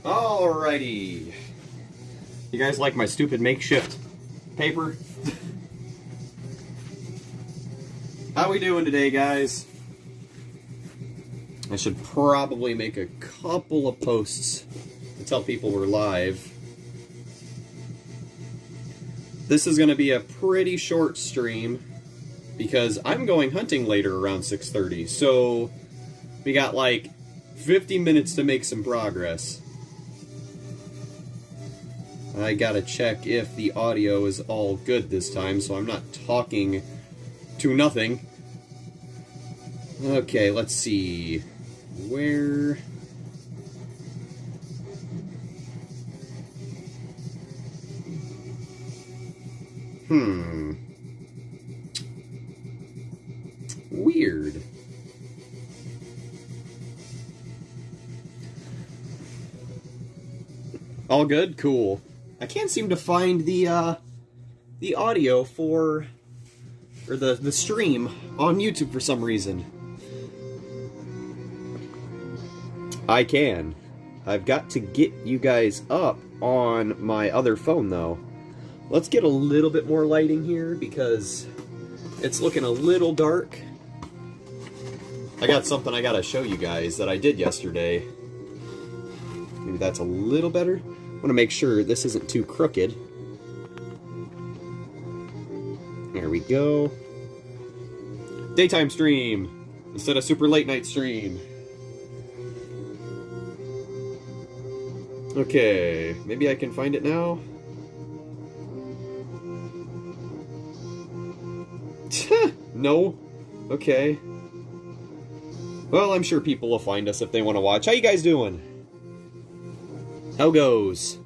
Alrighty. You guys like my stupid makeshift paper? How we doing today, guys? I should probably make a couple of posts to tell people we're live. This is going to be a pretty short stream because I'm going hunting later around 6:30. So we got like 50 minutes to make some progress. I gotta check if the audio is all good this time, so I'm not talking to nothing. Okay, let's see. Where... Weird. All good? Cool. I can't seem to find the audio for... or the stream on YouTube for some reason. I can. I've got to get you guys up on my other phone, though. Let's get a little bit more lighting here, because it's looking a little dark. I got something I gotta show you guys that I did yesterday. Maybe that's a little better. I want to make sure this isn't too crooked. There we go. Daytime stream instead of super late night stream. Okay, maybe I can find it now. No? Okay. Well, I'm sure people will find us if they want to watch. How you guys doing? How goes?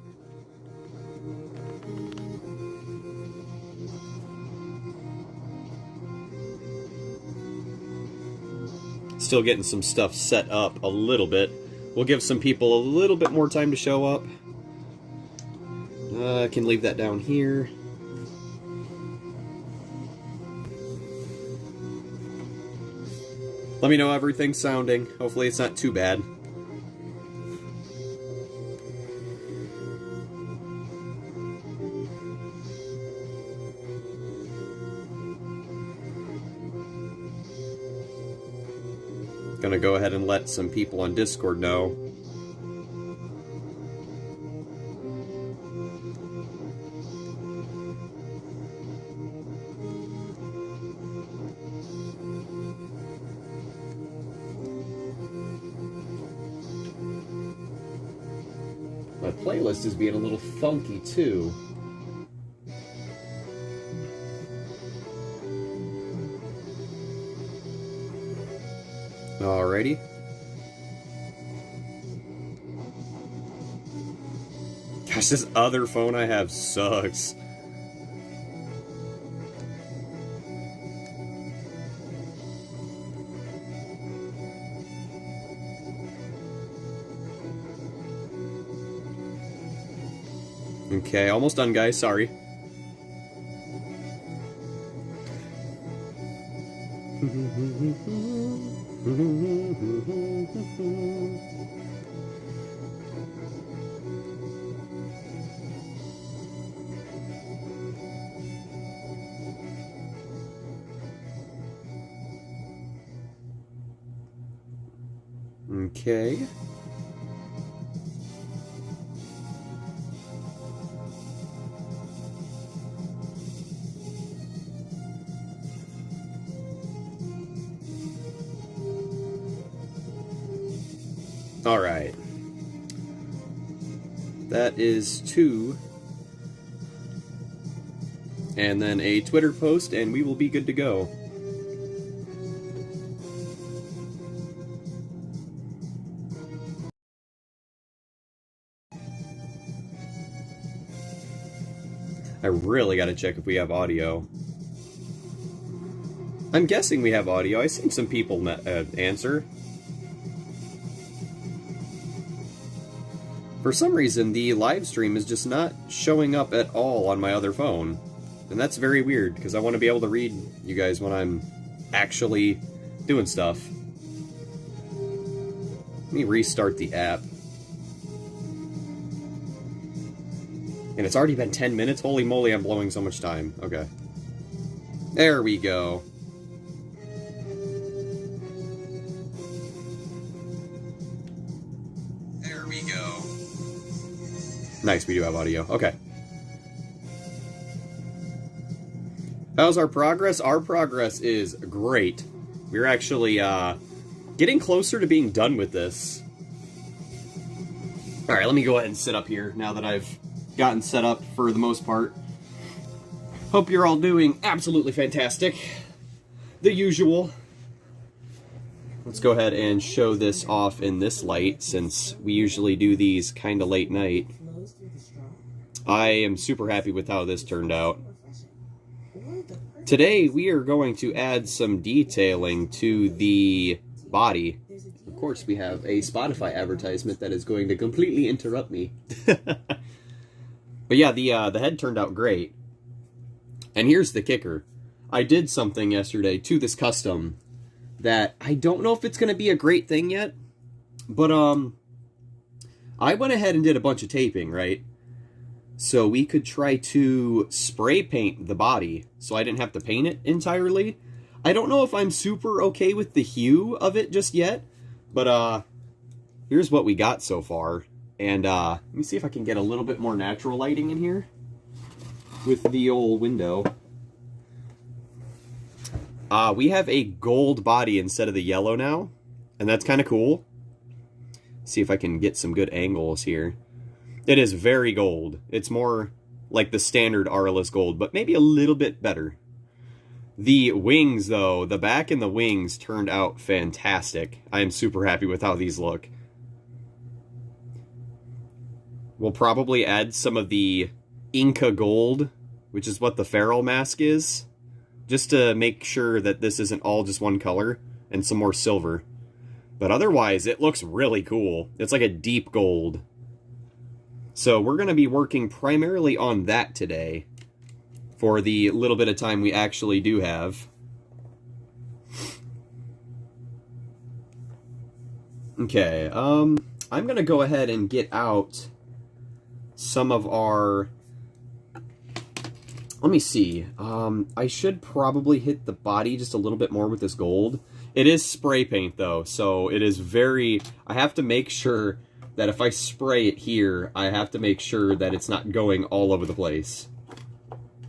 Still getting some stuff set up a little bit. We'll give some people a little bit more time to show up. I can leave that down here. Let me know how everything's sounding. Hopefully it's not too bad. Gonna go ahead and let some people on Discord know. My playlist is being a little funky too. Alrighty. Gosh, this other phone I have sucks. Okay, almost done, guys. Sorry. Okay. Alright. That is 2. And then a Twitter post, and we will be good to go. I really gotta check if we have audio. I'm guessing we have audio. I've seen some people answer. For some reason, the live stream is just not showing up at all on my other phone. And that's very weird, because I want to be able to read you guys when I'm actually doing stuff. Let me restart the app. And it's already been 10 minutes? Holy moly, I'm blowing so much time. Okay. There we go. There we go. Nice, we do have audio. Okay. How's our progress? Our progress is great. We're actually, getting closer to being done with this. Alright, let me go ahead and sit up here now that I've gotten set up for the most part. Hope you're all doing absolutely fantastic. The usual. Let's go ahead and show this off in this light, since we usually do these kind of late night. I am super happy with how this turned out. Today, we are going to add some detailing to the body. Of course, we have a Spotify advertisement that is going to completely interrupt me. But yeah, the head turned out great. And here's the kicker. I did something yesterday to this custom that I don't know if it's going to be a great thing yet. But, I went ahead and did a bunch of taping, right? So we could try to spray paint the body so I didn't have to paint it entirely. I don't know if I'm super okay with the hue of it just yet, but here's what we got so far. And let me see if I can get a little bit more natural lighting in here with the old window. We have a gold body instead of the yellow now, and that's kind of cool. See if I can get some good angles here. It is very gold. It's more like the standard Arliss gold, but maybe a little bit better. The wings, though, the back and the wings turned out fantastic. I am super happy with how these look. We'll probably add some of the Inca gold, which is what the feral mask is, just to make sure that this isn't all just one color, and some more silver. But otherwise, it looks really cool. It's like a deep gold. So we're going to be working primarily on that today, for the little bit of time we actually do have. Okay, I'm going to go ahead and get out some of our... Let me see. I should probably hit the body just a little bit more with this gold. It is spray paint, though, so it is very... I have to make sure that if I spray it here, I have to make sure that it's not going all over the place.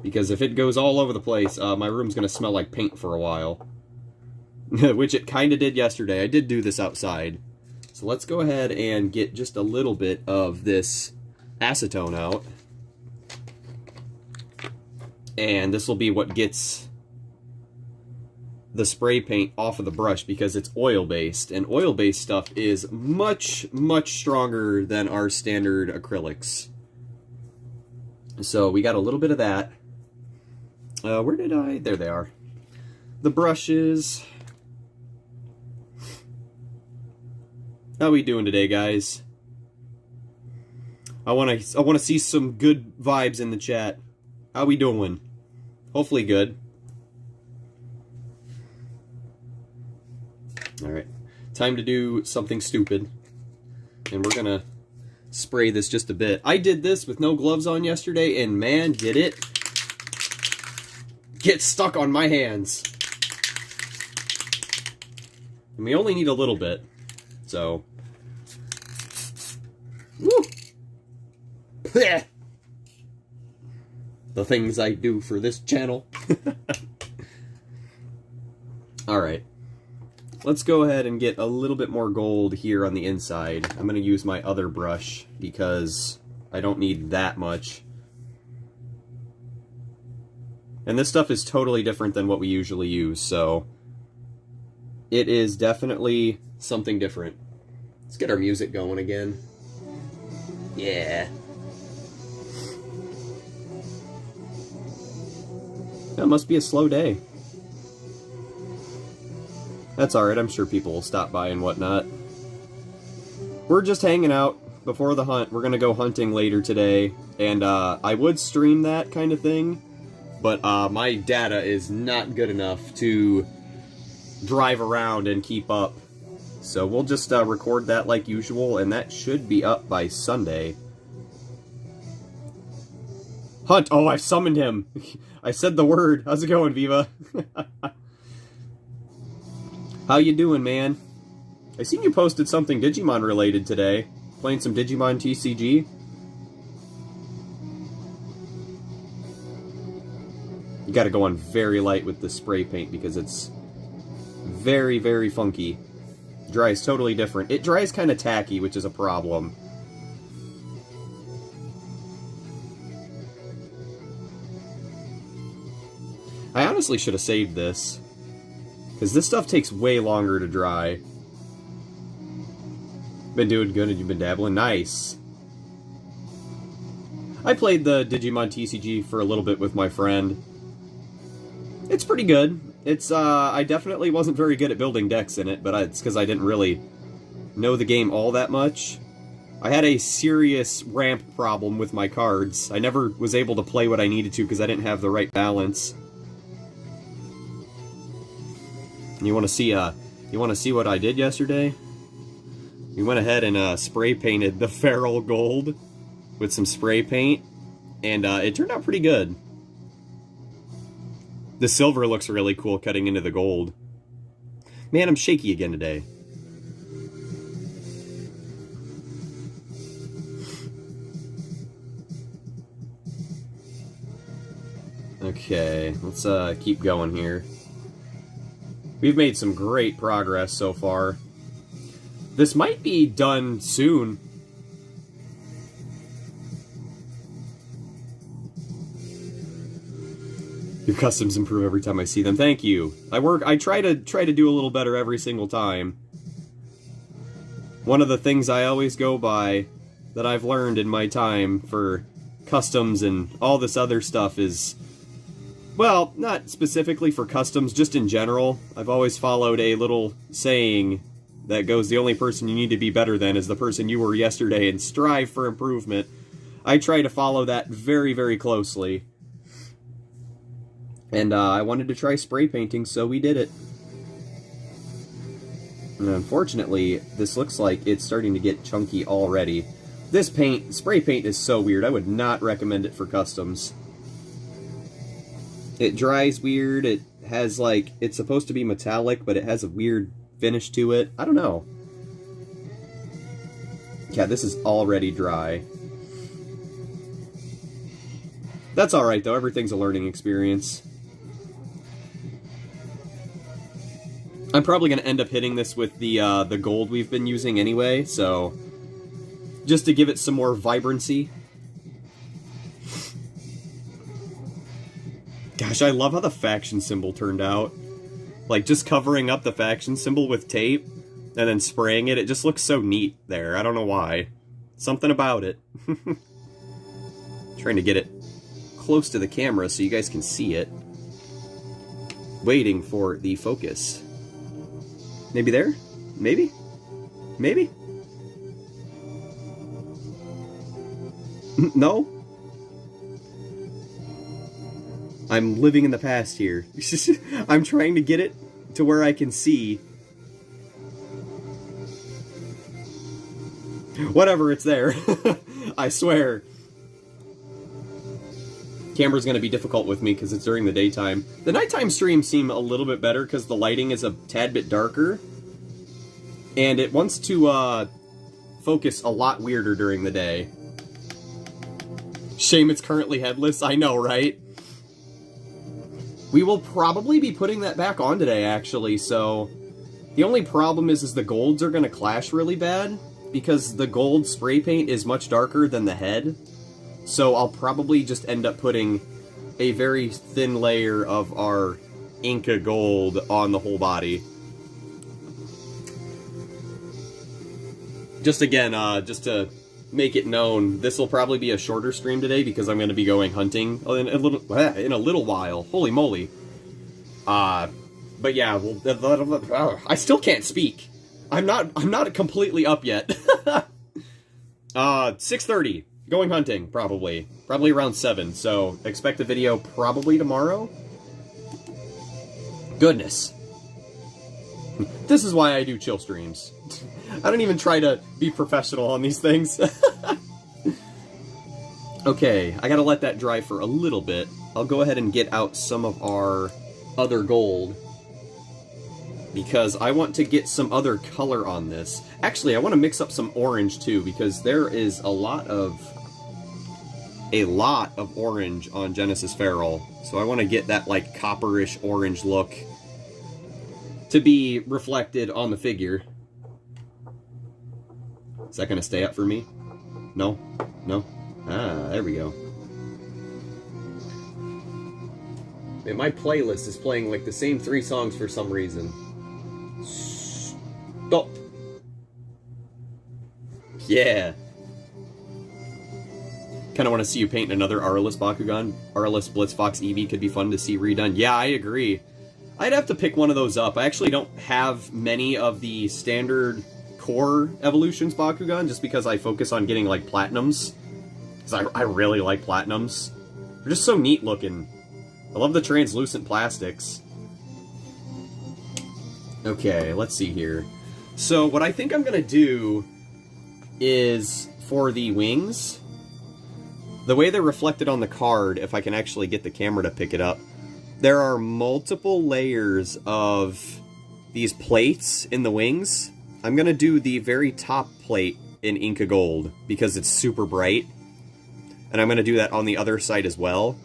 Because if it goes all over the place, my room's going to smell like paint for a while. Which it kind of did yesterday. I did do this outside. So let's go ahead and get just a little bit of this acetone out. And this will be what gets the spray paint off of the brush, because it's oil-based, and oil-based stuff is much, much stronger than our standard acrylics. So we got a little bit of that. Where did I... There they are. The brushes. How we doing today, guys? I want to see some good vibes in the chat. How we doing? Hopefully good. Alright, time to do something stupid. And we're gonna spray this just a bit. I did this with no gloves on yesterday, and man, did it get stuck on my hands. And we only need a little bit, so... Woo! The things I do for this channel. Alright. Let's go ahead and get a little bit more gold here on the inside. I'm going to use my other brush because I don't need that much. And this stuff is totally different than what we usually use, so it is definitely something different. Let's get our music going again. Yeah. That must be a slow day. That's alright, I'm sure people will stop by and whatnot. We're just hanging out before the hunt. We're gonna go hunting later today, and I would stream that kind of thing, but my data is not good enough to drive around and keep up. So we'll just record that like usual, and that should be up by Sunday. Hunt! Oh, I've summoned him! I said the word. How's it going, Viva? How you doing, man? I seen you posted something Digimon related today. Playing some Digimon TCG. You gotta go on very light with the spray paint because it's very, very funky. Dries totally different. It dries kind of tacky, which is a problem. I honestly should have saved this, because this stuff takes way longer to dry. Been doing good and you've been dabbling? Nice. I played the Digimon TCG for a little bit with my friend. It's pretty good. It's, I definitely wasn't very good at building decks in it, but it's because I didn't really know the game all that much. I had a serious ramp problem with my cards. I never was able to play what I needed to because I didn't have the right balance. You want to see what I did yesterday? We went ahead and spray painted the feral gold with some spray paint, and it turned out pretty good. The silver looks really cool cutting into the gold. Man, I'm shaky again today. Okay, let's keep going here. We've made some great progress so far. This might be done soon. Your customs improve every time I see them. Thank you. I try to do a little better every single time. One of the things I always go by that I've learned in my time for customs and all this other stuff is, well, not specifically for customs, just in general. I've always followed a little saying that goes, the only person you need to be better than is the person you were yesterday, and strive for improvement. I try to follow that very, very closely. And I wanted to try spray painting, so we did it. And unfortunately, this looks like it's starting to get chunky already. This spray paint is so weird. I would not recommend it for customs. It dries weird. It has, like, it's supposed to be metallic, but it has a weird finish to it. I don't know. Yeah, this is already dry. That's alright, though. Everything's a learning experience. I'm probably going to end up hitting this with the gold we've been using anyway, so just to give it some more vibrancy. Gosh, I love how the faction symbol turned out. Like, just covering up the faction symbol with tape and then spraying it, it just looks so neat there. I don't know why. Something about it. Trying to get it close to the camera so you guys can see it. Waiting for the focus. Maybe there? Maybe? Maybe? No? I'm living in the past here. I'm trying to get it to where I can see. Whatever, it's there. I swear. Camera's going to be difficult with me because it's during the daytime. The nighttime streams seem a little bit better because the lighting is a tad bit darker. And it wants to focus a lot weirder during the day. Shame it's currently headless. I know, right? We will probably be putting that back on today, actually, so the only problem is the golds are going to clash really bad because the gold spray paint is much darker than the head. So I'll probably just end up putting a very thin layer of our Inca gold on the whole body. Just again, just to make it known, this will probably be a shorter stream today because I'm going to be going hunting in a little while. Holy moly. But yeah, I still can't speak. I'm not completely up yet. 6:30. Going hunting, probably. Probably around 7, so expect a video probably tomorrow. Goodness. This is why I do chill streams. I don't even try to be professional on these things. Okay, I gotta let that dry for a little bit. I'll go ahead and get out some of our other gold, because I want to get some other color on this. Actually, I want to mix up some orange too, because there is a lot of orange on Genesis Feral. So I want to get that like copperish orange look to be reflected on the figure. Is that going to stay up for me? No? No? Ah, there we go. Man, my playlist is playing like the same 3 songs for some reason. Stop! Yeah! Kind of want to see you paint another Aurelus Bakugan. Aurelus Blitzfox Eevee could be fun to see redone. Yeah, I agree. I'd have to pick one of those up. I actually don't have many of the standard core Evolutions Bakugan, just because I focus on getting, like, Platinums. Because I really like Platinums. They're just so neat looking. I love the translucent plastics. Okay, let's see here. So, what I think I'm gonna do is, for the wings, the way they're reflected on the card, if I can actually get the camera to pick it up, there are multiple layers of these plates in the wings. I'm gonna do the very top plate in Inca Gold, because it's super bright. And I'm gonna do that on the other side as well.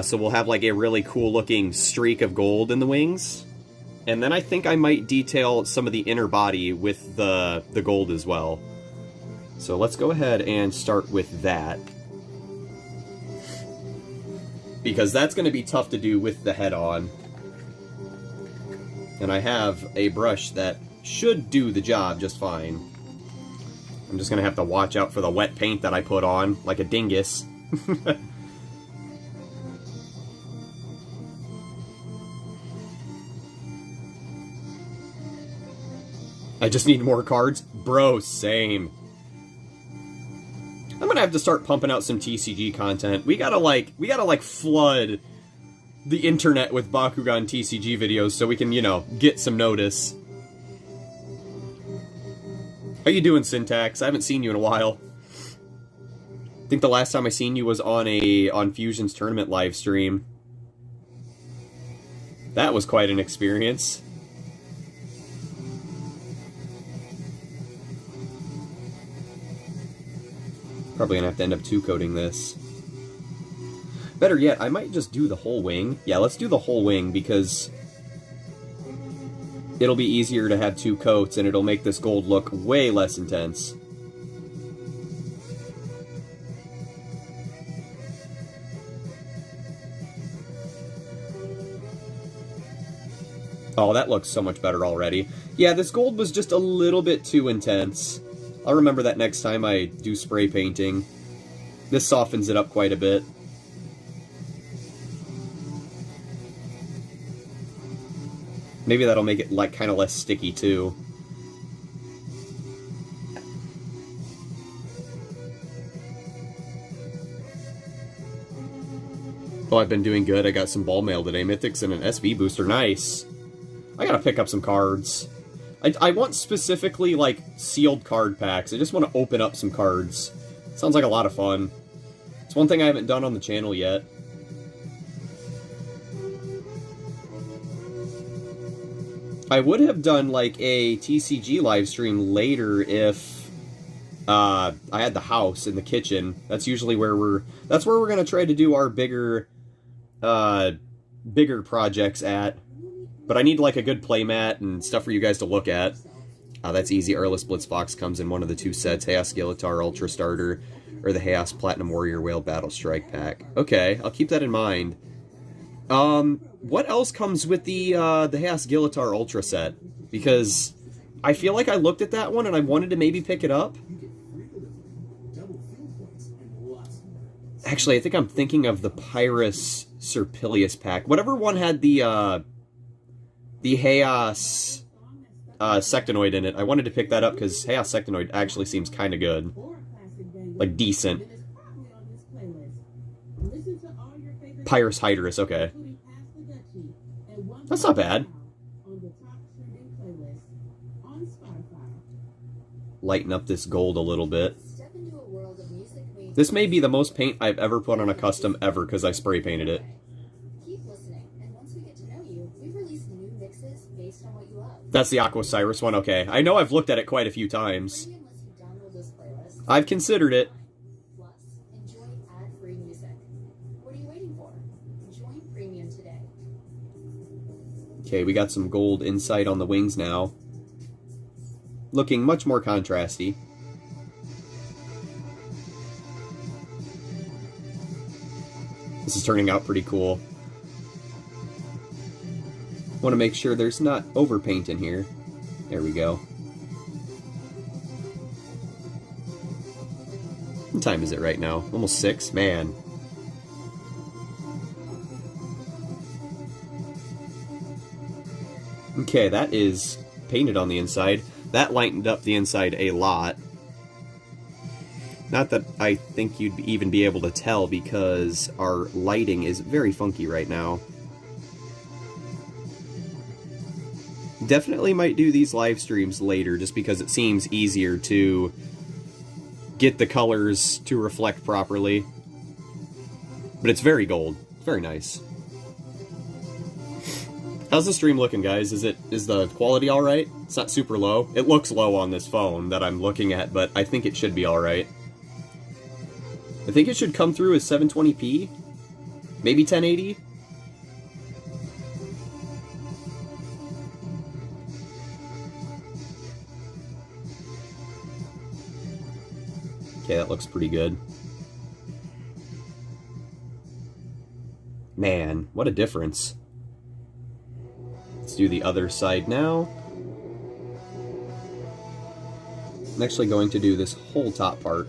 So we'll have like a really cool looking streak of gold in the wings. And then I think I might detail some of the inner body with the gold as well. So let's go ahead and start with that. Because that's going to be tough to do with the head on. And I have a brush that should do the job just fine. I'm just going to have to watch out for the wet paint that I put on, like a dingus. I just need more cards? Bro, same. I'm gonna have to start pumping out some TCG content. We gotta flood the internet with Bakugan TCG videos so we can, you know, get some notice. How you doing, Syntax? I haven't seen you in a while. I think the last time I seen you was on Fusion's tournament live stream. That was quite an experience. Probably gonna have to end up 2-coating this. Better yet, I might just do the whole wing. Yeah, let's do the whole wing, because it'll be easier to have 2 coats, and it'll make this gold look way less intense. Oh, that looks so much better already. Yeah, this gold was just a little bit too intense. I'll remember that next time I do spray painting. This softens it up quite a bit. Maybe that'll make it like kind of less sticky too. Oh, I've been doing good. I got some ball mail today. Mythics and an SV booster. Nice. I gotta pick up some cards. I want specifically, like, sealed card packs. I just want to open up some cards. Sounds like a lot of fun. It's one thing I haven't done on the channel yet. I would have done, like, a TCG livestream later if I had the house in the kitchen. That's usually where that's where we're going to try to do our bigger projects at. But I need, like, a good playmat and stuff for you guys to look at. That's easy. Aurelus Blitzfox comes in one of the 2 sets. Chaos Skeletor Ultra Starter, or the Chaos Platinum Warrior Whale Battle Strike Pack. Okay, I'll keep that in mind. What else comes with the Chaos Skeletor Ultra set? Because I feel like I looked at that one and I wanted to maybe pick it up. Actually, I think I'm thinking of the Pyrus Serpilius pack. Whatever one had the Chaos Sectinoid in it. I wanted to pick that up because Chaos Sectinoid actually seems kind of good. Like, decent. Pyrus Hydrus, okay. That's not bad. Lighten up this gold a little bit. This may be the most paint I've ever put on a custom ever because I spray painted it. Keep listening, and once we get to know you, we release new mixes based on what you love. That's the Aqua Cyrus one, okay. I know I've looked at it quite a few times. I've considered it. Plus, enjoy ad-free music. What are you waiting for? Join Premium today. Okay, we got some gold insight on the wings now. Looking much more contrasty. This is turning out pretty cool. Want to make sure there's not overpaint in here. There we go. What time is it right now? Almost 6? Man. Okay, that is painted on the inside. That lightened up the inside a lot. Not that I think you'd even be able to tell because our lighting is very funky right now. Definitely might do these live streams later just because it seems easier to get the colors to reflect properly. But it's very gold. Very nice. How's the stream looking, guys? Is the quality alright? It's not super low. It looks low on this phone that I'm looking at, but I think it should be alright. I think it should come through as 720p. Maybe 1080. Okay, that looks pretty good. Man, what a difference. Let's do the other side now. I'm actually going to do this whole top part.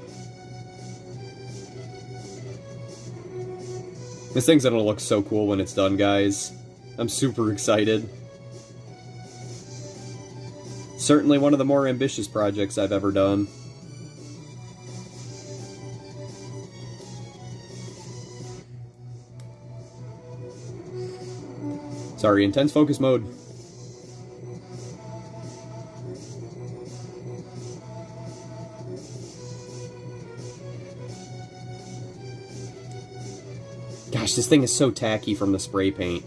This thing's gonna look so cool when it's done, guys. I'm super excited. Certainly one of the more ambitious projects I've ever done. Sorry, intense focus mode. Gosh, this thing is so tacky from the spray paint.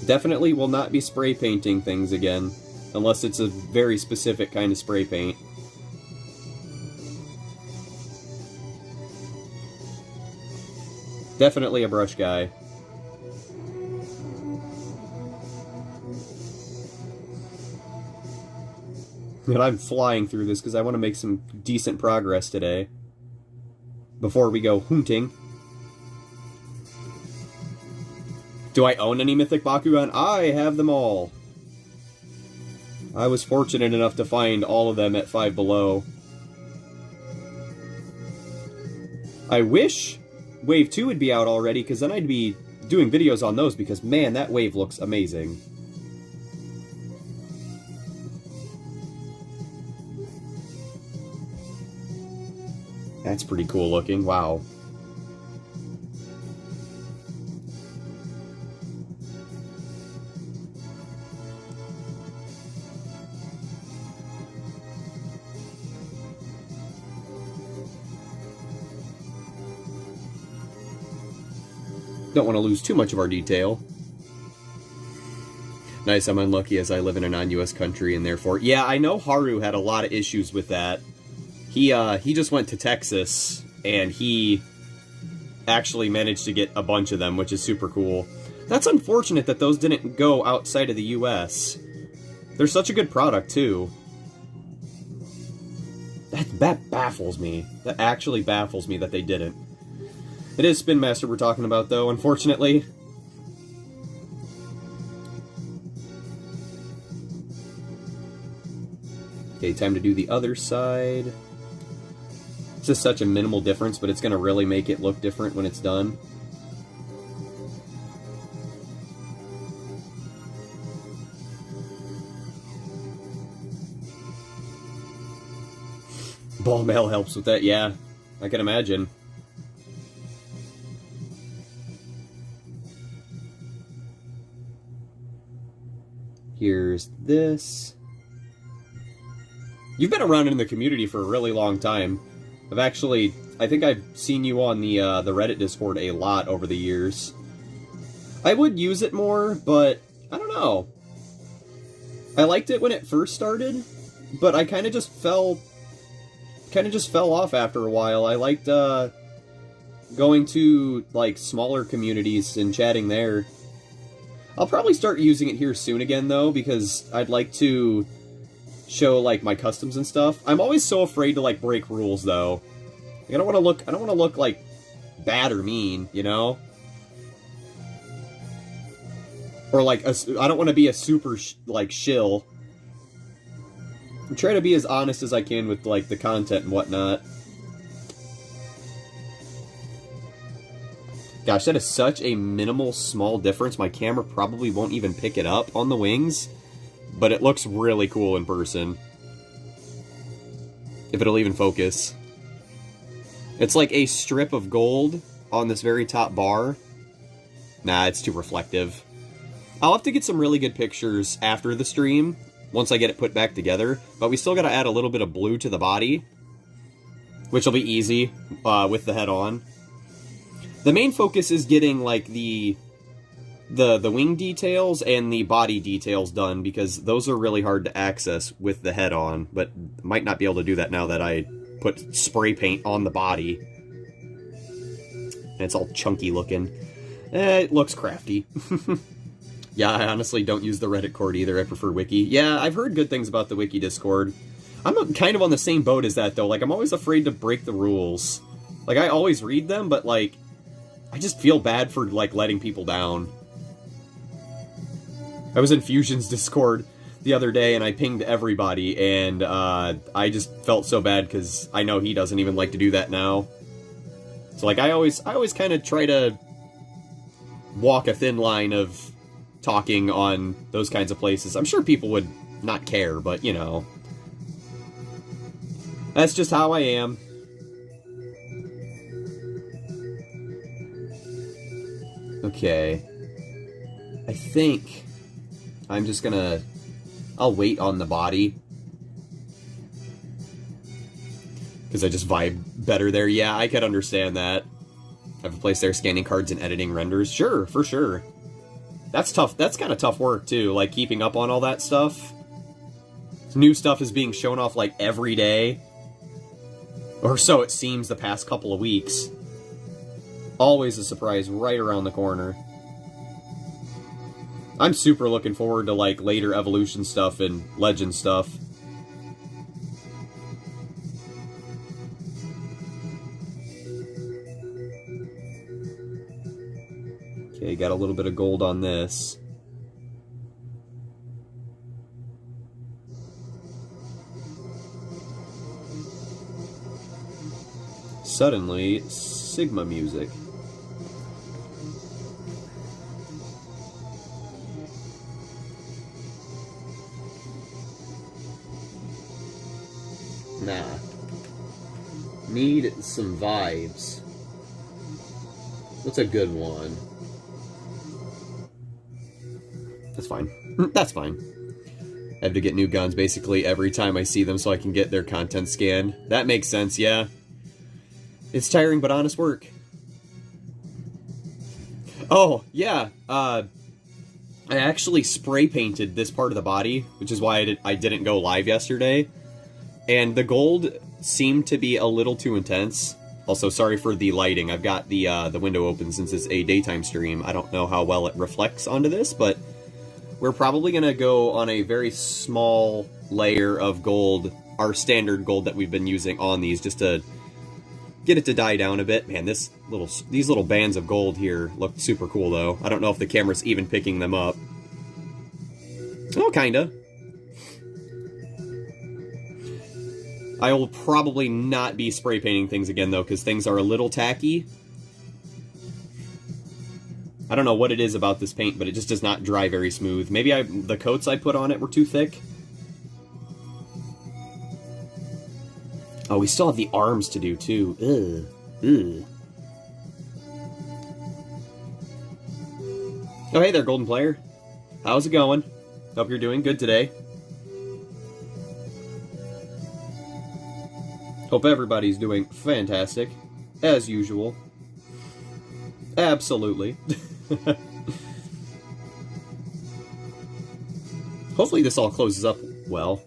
Definitely will not be spray painting things again, unless it's a very specific kind of spray paint. Definitely a brush guy. And I'm flying through this because I want to make some decent progress today. Before we go hunting. Do I own any Mythic Bakugan? I have them all. I was fortunate enough to find all of them at 5 Below. I wish Wave 2 would be out already, because then I'd be doing videos on those, because man, that wave looks amazing. That's pretty cool looking, wow. Don't want to lose too much of our detail. Nice, I'm unlucky as I live in a non-US country and therefore... Yeah, I know Haru had a lot of issues with that. He just went to Texas and he actually managed to get a bunch of them, which is super cool. That's unfortunate that those didn't go outside of the US. They're such a good product, too. That baffles me. That actually baffles me that they didn't. It is Spin Master we're talking about, though, unfortunately. Okay, time to do the other side. It's just such a minimal difference, but it's going to really make it look different when it's done. Ball mail helps with that, yeah. I can imagine. Here's this. You've been around in the community for a really long time. I think I've seen you on the Reddit Discord a lot over the years. I would use it more, but I don't know. I liked it when it first started, but I kind of just fell off after a while. I liked going to like smaller communities and chatting there. I'll probably start using it here soon again though, because I'd like to show like my customs and stuff. I'm always so afraid to like break rules though. I don't want to look like bad or mean, you know? Or like I don't want to be a super like shill. I'm trying to be as honest as I can with like the content and whatnot. Gosh, that is such a minimal, small difference. My camera probably won't even pick it up on the wings, but it looks really cool in person. If it'll even focus. It's like a strip of gold on this very top bar. Nah, it's too reflective. I'll have to get some really good pictures after the stream, once I get it put back together, but we still gotta add a little bit of blue to the body, which will be easy with the head on. The main focus is getting like the wing details and the body details done, because those are really hard to access with the head on, but might not be able to do that now that I put spray paint on the body. And it's all chunky looking. It looks crafty. Yeah, I honestly don't use the Reddit Cord either. I prefer Wiki. Yeah, I've heard good things about the Wiki Discord. I'm kind of on the same boat as that, though. Like, I'm always afraid to break the rules. Like, I always read them, but, like, I just feel bad for, like, letting people down. I was in Fusion's Discord the other day, and I pinged everybody, and I just felt so bad, because I know he doesn't even like to do that now. So, like, I always kind of try to walk a thin line of talking on those kinds of places. I'm sure people would not care, but, you know. That's just how I am. Okay. I think I'm just gonna... I'll wait on the body. Because I just vibe better there. Yeah, I could understand that. Have a place there scanning cards and editing renders. Sure, for sure. That's tough. That's kind of tough work, too. Like, keeping up on all that stuff. New stuff is being shown off, like, every day. Or so it seems the past couple of weeks. Always a surprise right around the corner. I'm super looking forward to, like, later Evolution stuff and Legend stuff. Okay, got a little bit of gold on this. Suddenly, Sigma music. Nah. Need some vibes. What's a good one? That's fine. That's fine. I have to get new guns basically every time I see them so I can get their content scanned. That makes sense, yeah. It's tiring but honest work. Oh, yeah. I actually spray painted this part of the body, which is why I didn't go live yesterday. And the gold seemed to be a little too intense. Also, sorry for the lighting. I've got the window open since it's a daytime stream. I don't know how well it reflects onto this, but we're probably going to go on a very small layer of gold, our standard gold that we've been using on these, just to get it to die down a bit. Man, these little bands of gold here look super cool, though. I don't know if the camera's even picking them up. Oh, kinda. I will probably not be spray painting things again, though, because things are a little tacky. I don't know what it is about this paint, but it just does not dry very smooth. Maybe the coats I put on it were too thick. Oh, we still have the arms to do, too. Ugh. Ugh. Oh, hey there, Golden Player. How's it going? Hope you're doing good today. Hope everybody's doing fantastic, as usual. Absolutely. Hopefully this all closes up well.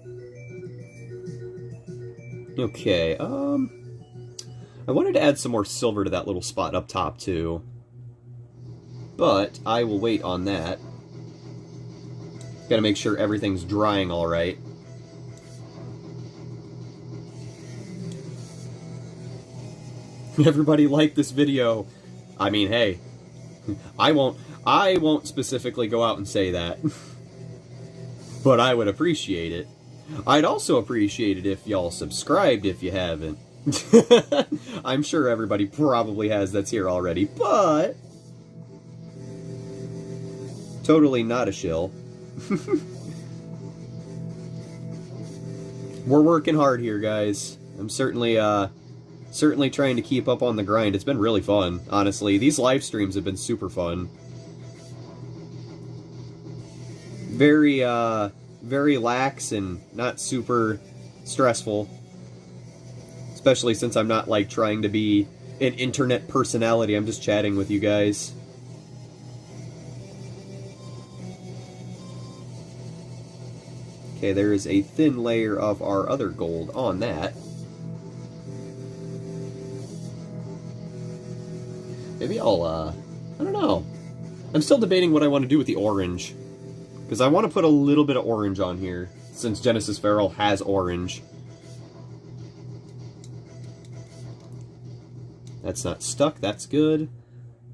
Okay, I wanted to add some more silver to that little spot up top, too. But I will wait on that. Gotta make sure everything's drying alright. Everybody like this video. I mean, hey, I won't specifically go out and say that. But I would appreciate it. I'd also appreciate it if y'all subscribed if you haven't. I'm sure everybody probably has that's here already, but totally not a shill. We're working hard here, guys. I'm certainly trying to keep up on the grind. It's been really fun, honestly. These live streams have been super fun. Very lax and not super stressful. Especially since I'm not, like, trying to be an internet personality. I'm just chatting with you guys. Okay, there is a thin layer of our other gold on that. Maybe I'll, I don't know. I'm still debating what I want to do with the orange. Because I want to put a little bit of orange on here, since Genesis Feral has orange. That's not stuck, that's good.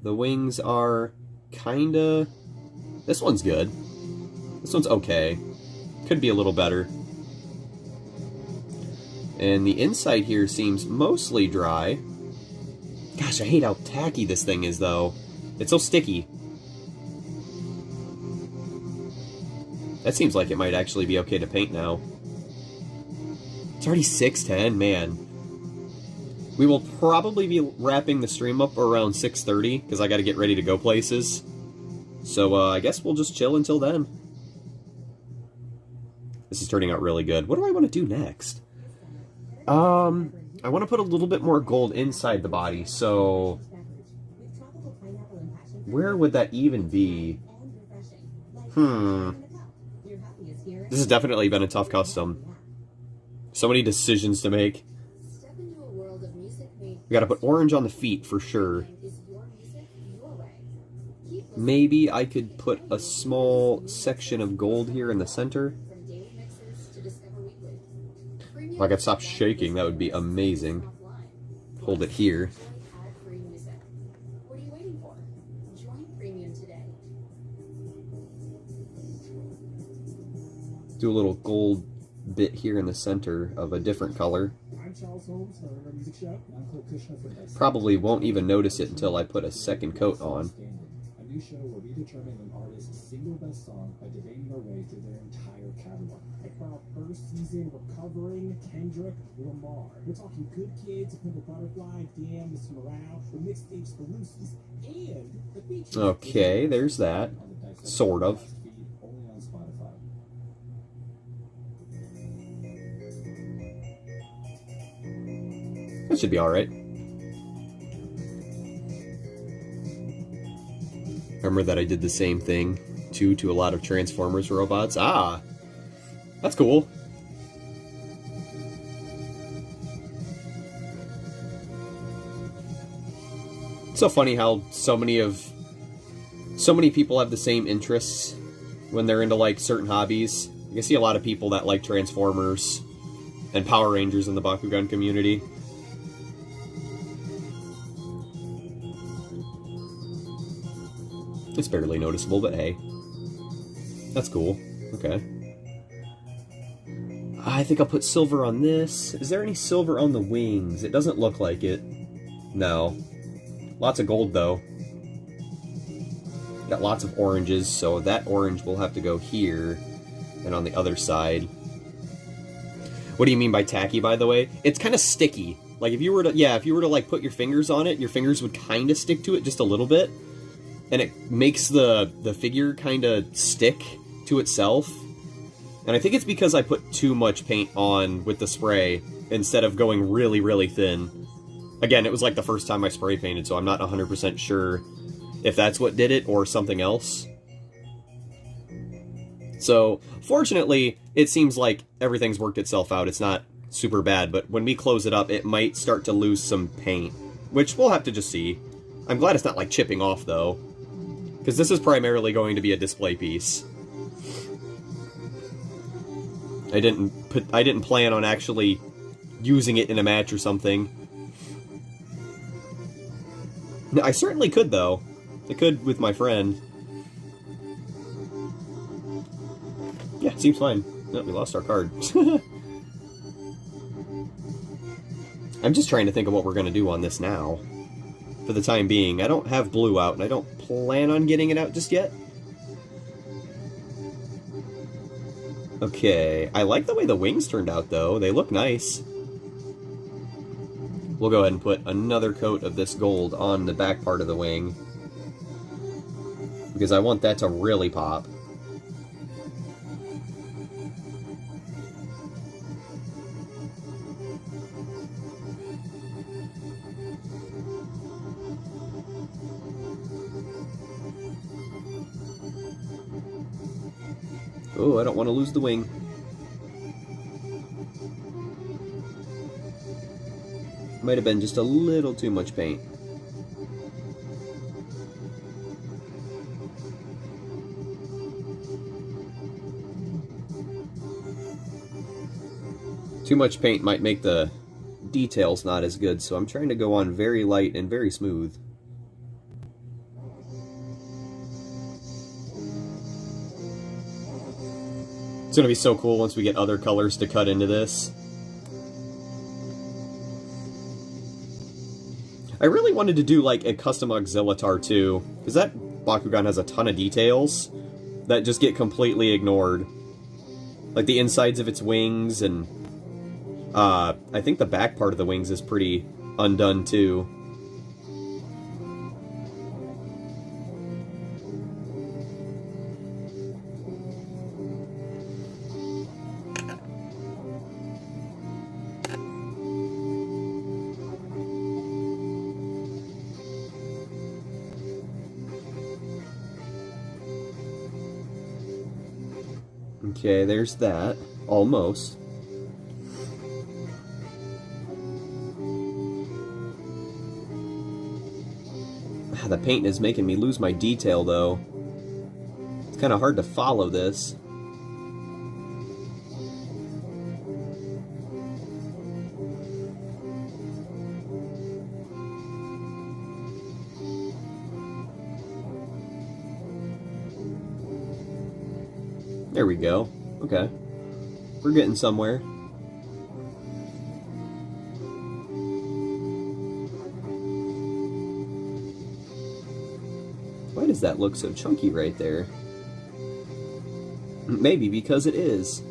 The wings are kinda... This one's good. This one's okay. Could be a little better. And the inside here seems mostly dry. Gosh, I hate how tacky this thing is, though. It's so sticky. That seems like it might actually be okay to paint now. It's already 6:10, man. We will probably be wrapping the stream up around 6:30, because I gotta get ready to go places. So, I guess we'll just chill until then. This is turning out really good. What do I want to do next? I want to put a little bit more gold inside the body, so... Where would that even be? This has definitely been a tough custom. So many decisions to make. We gotta put orange on the feet for sure. Maybe I could put a small section of gold here in the center. If I could stop shaking, that would be amazing. Hold it here. Do a little gold bit here in the center of a different color. Probably won't even notice it until I put a second coat on. A new show where we determine an artist's single best song by debating our way through their entire catalog. Like our first season, we're covering Kendrick Lamar. We're talking Good Kids, Pimple Butterfly, Damn, Mr. Morale, the mixtapes, the Lucy's, and the features. Okay, there's that. Sort of. Only on Spotify. That should be alright. Remember that I did the same thing, too, to a lot of Transformers robots? Ah! That's cool. It's so funny how so many people have the same interests when they're into, like, certain hobbies. You can see a lot of people that like Transformers and Power Rangers in the Bakugan community. It's barely noticeable, but hey. That's cool. Okay. I think I'll put silver on this. Is there any silver on the wings? It doesn't look like it. No. Lots of gold, though. Got lots of oranges, so that orange will have to go here and on the other side. What do you mean by tacky, by the way? It's kind of sticky. Like, if you were to, like, put your fingers on it, your fingers would kind of stick to it just a little bit. And it makes the figure kind of stick to itself. And I think it's because I put too much paint on with the spray instead of going really, really thin. Again, it was like the first time I spray painted, so I'm not 100% sure if that's what did it or something else. So, fortunately, it seems like everything's worked itself out. It's not super bad, but when we close it up, it might start to lose some paint, which we'll have to just see. I'm glad it's not, like, chipping off, though, because this is primarily going to be a display piece. I didn't plan on actually using it in a match or something. I certainly could, though. I could with my friend. Yeah, seems fine. No, we lost our card. I'm just trying to think of what we're going to do on this now. For the time being. I don't have blue out, and I don't plan on getting it out just yet. Okay, I like the way the wings turned out, though. They look nice. We'll go ahead and put another coat of this gold on the back part of the wing, because I want that to really pop. Oh, I don't want to lose the wing. Might have been just a little too much paint. Too much paint might make the details not as good, so I'm trying to go on very light and very smooth. It's gonna be so cool once we get other colors to cut into this. I really wanted to do like a custom auxiliar too, because that Bakugan has a ton of details that just get completely ignored. Like the insides of its wings, and I think the back part of the wings is pretty undone too. Okay, there's that. Almost. The paint is making me lose my detail, though. It's kind of hard to follow this. There we go. Okay. We're getting somewhere. Why does that look so chunky right there? Maybe because it is.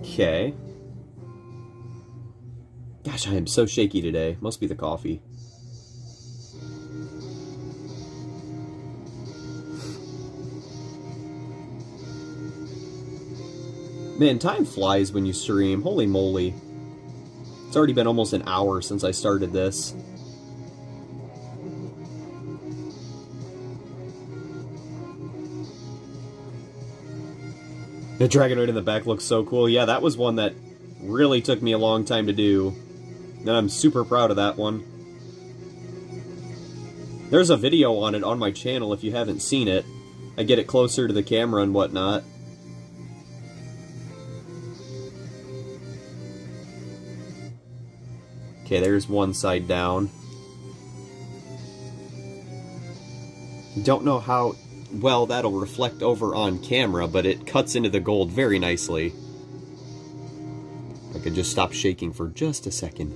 Okay. Gosh, I am so shaky today. Must be the coffee. Man, time flies when you stream. Holy moly. It's already been almost an hour since I started this. The Dragonoid in the back looks so cool. Yeah, that was one that really took me a long time to do. And I'm super proud of that one. There's a video on it on my channel if you haven't seen it. I get it closer to the camera and whatnot. Okay, there's one side down. Don't know how well that'll reflect over on camera, but it cuts into the gold very nicely. I could just stop shaking for just a second.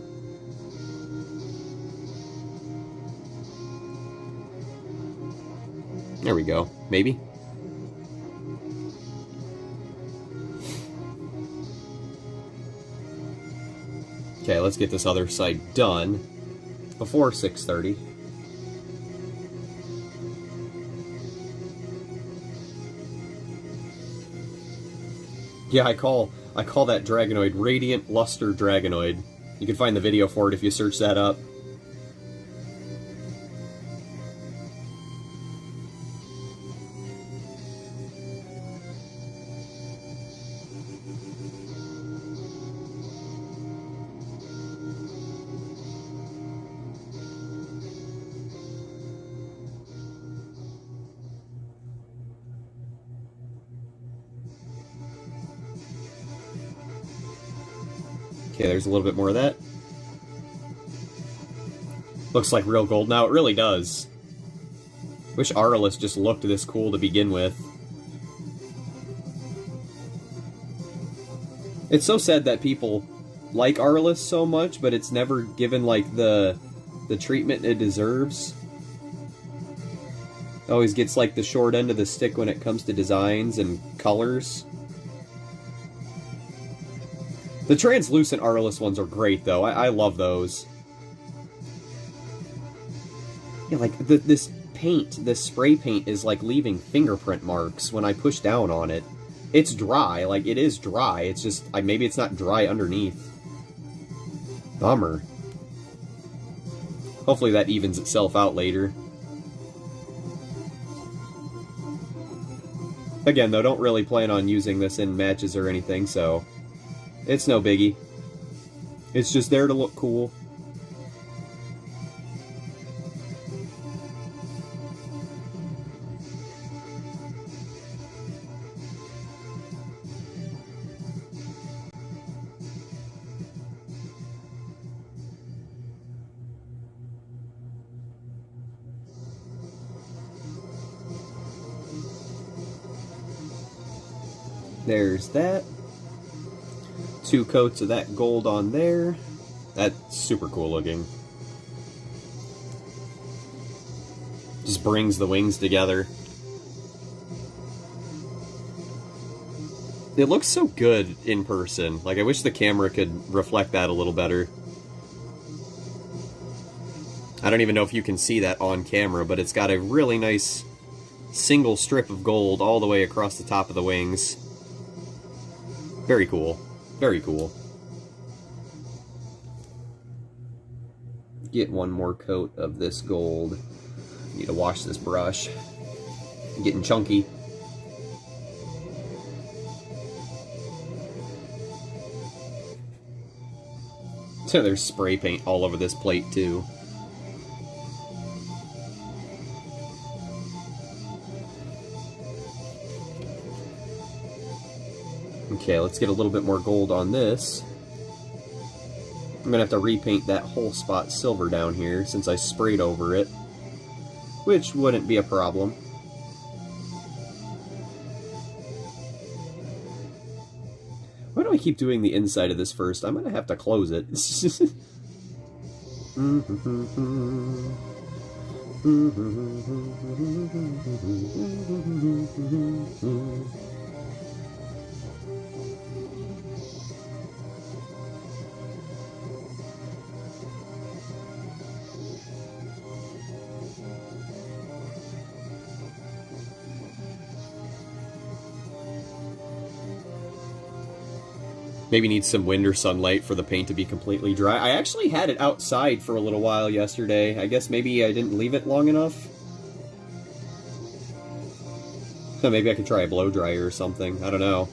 There we go. Maybe. let's get this other side done before 6:30. Yeah, I call that Dragonoid Radiant Luster Dragonoid. You can find the video for it if you search that up. Okay, there's a little bit more of that. Looks like real gold. Now, it really does. Wish Aurelus just looked this cool to begin with. It's so sad that people like Aurelus so much, but it's never given, like, the treatment it deserves. Always gets, like, the short end of the stick when it comes to designs and colors. The translucent Aurelus ones are great, though. I love those. Yeah, like, this paint, this spray paint is, like, leaving fingerprint marks when I push down on it. It's dry, like, it is dry. It's just, maybe it's not dry underneath. Bummer. Hopefully that evens itself out later. Again, though, don't really plan on using this in matches or anything, so it's no biggie. It's just there to look cool. There's that. 2 coats of that gold on there. That's super cool looking. Just brings the wings together. It looks so good in person. Like, I wish the camera could reflect that a little better. I don't even know if you can see that on camera, but it's got a really nice single strip of gold all the way across the top of the wings. Very cool. Very cool. Get one more coat of this gold. Need to wash this brush. Getting chunky. So there's spray paint all over this plate too. Okay, let's get a little bit more gold on this. I'm gonna have to repaint that whole spot silver down here since I sprayed over it, which wouldn't be a problem. Why do I keep doing the inside of this first? I'm gonna have to close it. Maybe needs some wind or sunlight for the paint to be completely dry. I actually had it outside for a little while yesterday. I guess maybe I didn't leave it long enough. So maybe I could try a blow dryer or something. I don't know.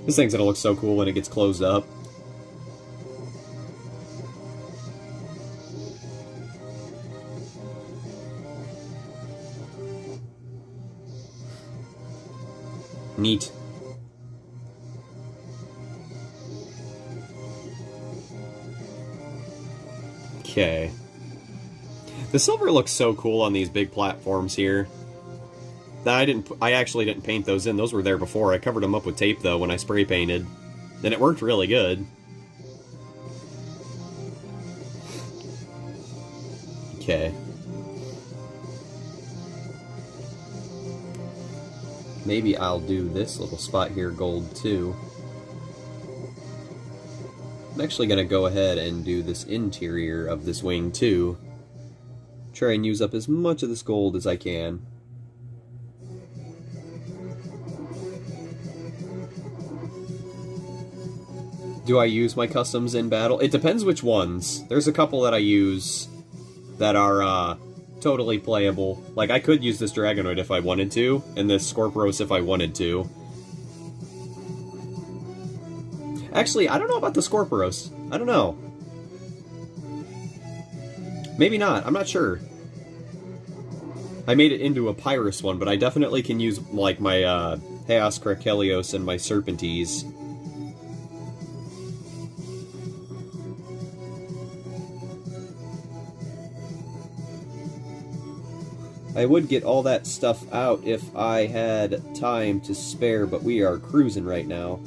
This thing's gonna look so cool when it gets closed up. Neat. Okay. The silver looks so cool on these big platforms here. I actually didn't paint those in. Those were there before. I covered them up with tape though when I spray painted. And it worked really good. Okay. Maybe I'll do this little spot here gold too. I'm actually going to go ahead and do this interior of this wing too. Try and use up as much of this gold as I can. Do I use my customs in battle? It depends which ones. There's a couple that I use that are totally playable. Like, I could use this Dragonoid if I wanted to, and this Scorpios if I wanted to. Actually, I don't know about the Scorpios. I don't know. Maybe not. I'm not sure. I made it into a Pyrus one, but I definitely can use, like, my Chaos Krakelios and my Serpentes. I would get all that stuff out if I had time to spare, but we are cruising right now.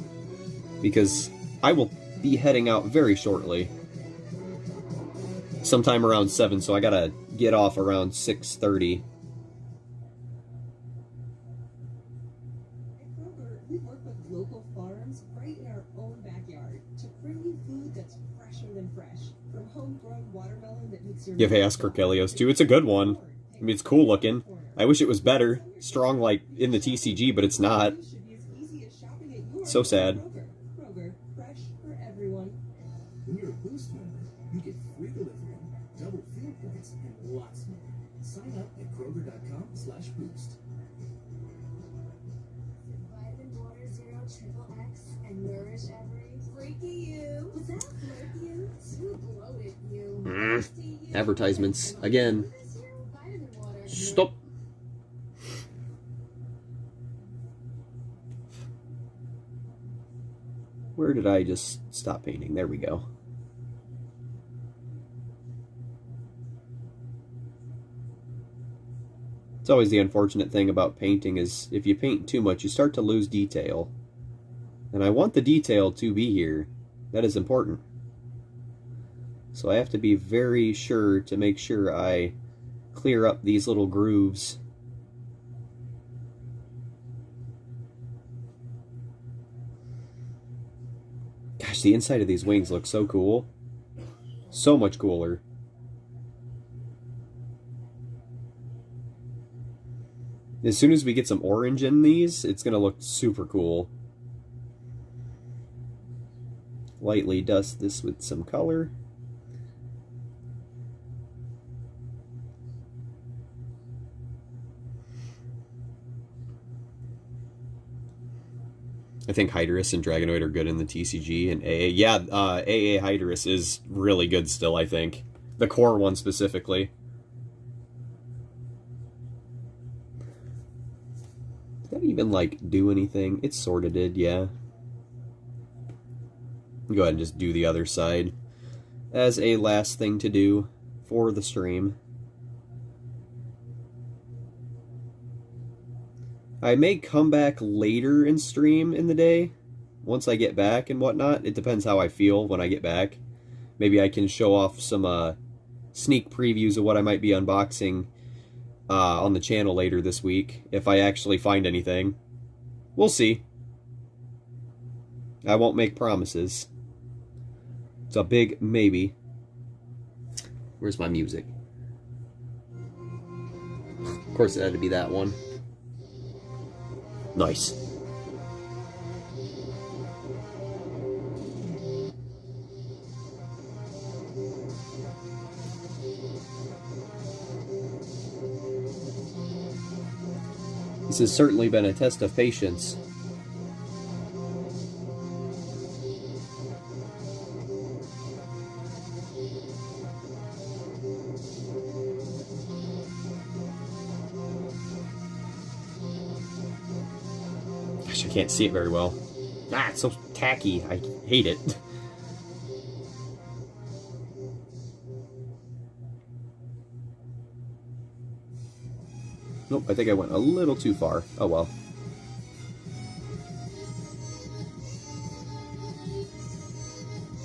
Because I will be heading out very shortly. Sometime around 7, so I gotta get off around 6:30. At Kroger, we work with local farms right in our own backyard to bring you food that's fresher than fresh. From homegrown watermelon that makes your... You have Chaos Krakelios too. It's a good one. I mean, it's cool looking. I wish it was better. Strong like in the TCG, but it's not. So sad. Kroger, fresh for everyone. When you're a Boost member, you get free delivery, double fuel points, and lots more. Sign up at Kroger.com/boost. Vitamin Water Zero Triple X and Nourish Every. Freaky you. Was that flirty you? Too bloated you. Nasty you. Advertisements again. Vitamin Water. Stop. Where did I just stop painting? There we go. It's always the unfortunate thing about painting is if you paint too much, you start to lose detail. And I want the detail to be here. That is important. So I have to be very sure to make sure I clear up these little grooves. Gosh, the inside of these wings looks so cool. So much cooler. As soon as we get some orange in these, it's going to look super cool. Lightly dust this with some color. I think Hydrus and Dragonoid are good in the TCG and AA. Yeah, AA Hydrus is really good still, I think. The core one specifically. Did that even, like, do anything? It sorta did, yeah. Go ahead and just do the other side as a last thing to do for the stream. I may come back later and stream in the day, once I get back and whatnot. It depends how I feel when I get back. Maybe I can show off some sneak previews of what I might be unboxing on the channel later this week, if I actually find anything. We'll see. I won't make promises. It's a big maybe. Where's my music? Of course it had to be that one. Nice. This has certainly been a test of patience. I can't see it very well. Ah, it's so tacky. I hate it. Nope, I think I went a little too far. Oh well.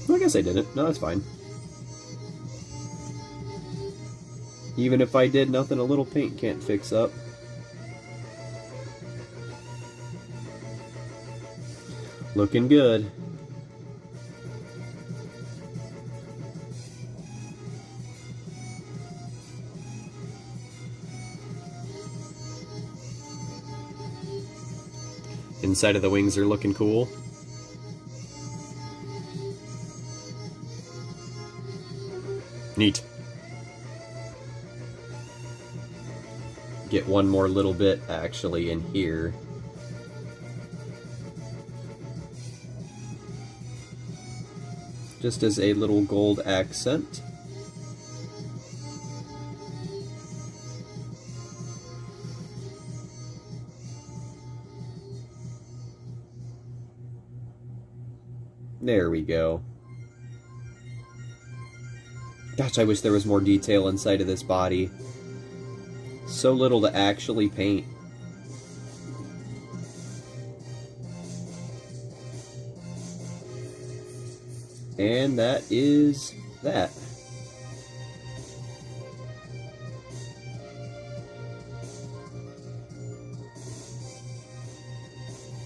Well, I guess I didn't. No, that's fine. Even if I did, nothing a little paint can't fix up. Looking good. Inside of the wings are looking cool. Neat. Get one more little bit actually in here. Just as a little gold accent. There we go. Gosh, I wish there was more detail inside of this body. So little to actually paint. And that is that.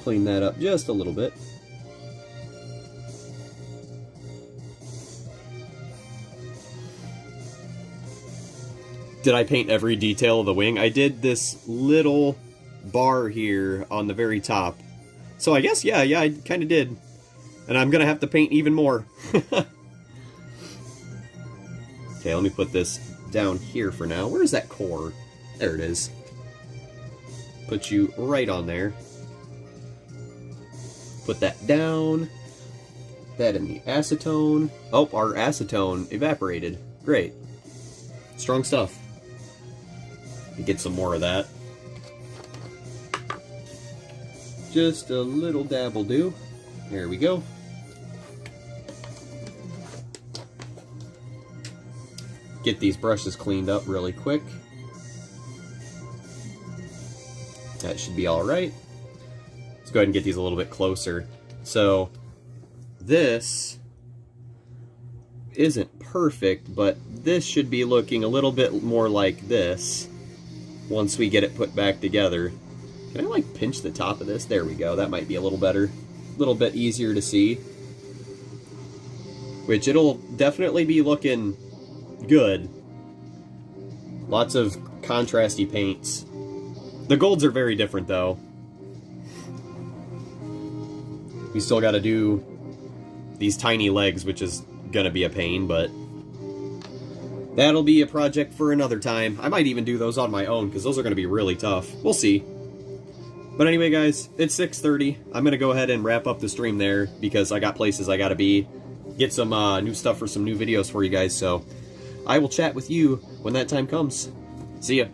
Clean that up just a little bit. Did I paint every detail of the wing? I did this little bar here on the very top. So I guess, yeah, I kind of did. And I'm going to have to paint even more. Okay, let me put this down here for now. Where's that core? There it is. Put you right on there. Put that down. That in the acetone. Oh, our acetone evaporated. Great. Strong stuff. Get some more of that. Just a little dab will do. There we go. Get these brushes cleaned up really quick. That should be alright. Let's go ahead and get these a little bit closer. So, this isn't perfect, but this should be looking a little bit more like this once we get it put back together. Can I like pinch the top of this? There we go. That might be a little better. A little bit easier to see. Which it'll definitely be looking good. Lots of contrasty paints. The golds are very different though. We still got to do these tiny legs, which is gonna be a pain, but that'll be a project for another time. I might even do those on my own, because those are gonna be really tough. We'll see. But anyway, guys, it's 6:30. I'm gonna go ahead and wrap up the stream there, because I got places I gotta be. Get some new stuff for some new videos for you guys, so I will chat with you when that time comes. See ya.